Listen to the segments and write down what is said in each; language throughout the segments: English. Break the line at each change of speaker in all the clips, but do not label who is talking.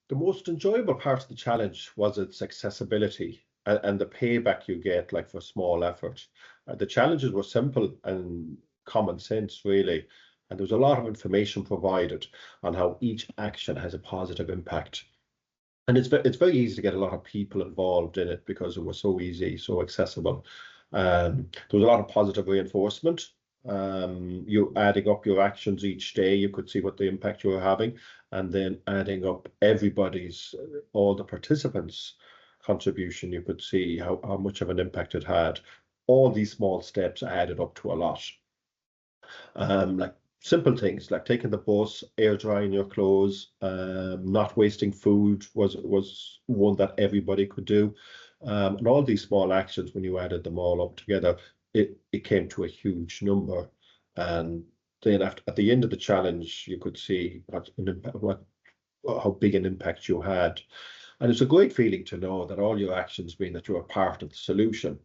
The most enjoyable part of the challenge was its accessibility and the payback you get, like for small effort. The challenges were simple and common sense, really, and there was a lot of information provided on how each action has a positive impact. And it's very easy to get a lot of people involved in it because it was so easy, so accessible. There was a lot of positive reinforcement. You adding up your actions each day, you could see what the impact you were having, and then adding up everybody's, all the participants' contribution, you could see how much of an impact it had. All these small steps added up to a lot. Like simple things like taking the bus, air drying your clothes, not wasting food was one that everybody could do. And all these small actions, when you added them all up together, it came to a huge number. And then at the end of the challenge, you could see how big an impact you had. And it's a great feeling to know that all your actions mean that you are part of the solution.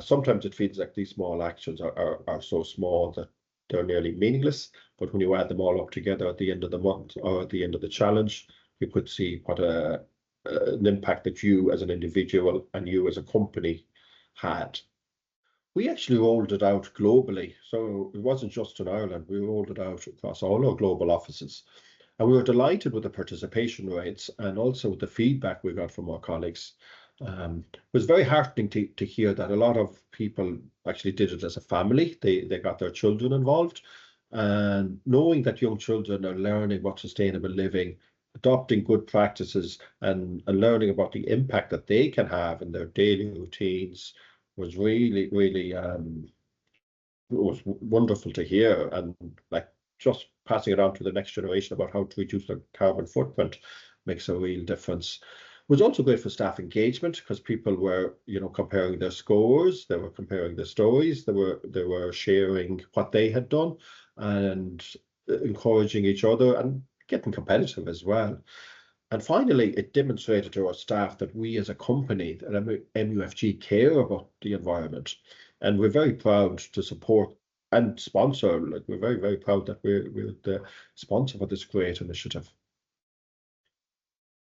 Sometimes it feels like these small actions are so small that they're nearly meaningless, but when you add them all up together at the end of the month or at the end of the challenge, you could see what an impact that you as an individual and you as a company had. We actually rolled it out globally, so it wasn't just in Ireland. We rolled it out across all our global offices. And we were delighted with the participation rates and also with the feedback we got from our colleagues. It was very heartening to hear that a lot of people actually did it as a family. They got their children involved. And knowing that young children are learning about sustainable living, adopting good practices, and learning about the impact that they can have in their daily routines was really, really it was wonderful to hear. And like just passing it on to the next generation about how to reduce their carbon footprint makes a real difference. It was also great for staff engagement because people were, comparing their scores, they were comparing their stories, they were sharing what they had done and encouraging each other and getting competitive as well. And finally, it demonstrated to our staff that we as a company, that MUFG, care about the environment. And we're very proud to support and sponsor, like we're very, very proud that we're the sponsor for this great initiative.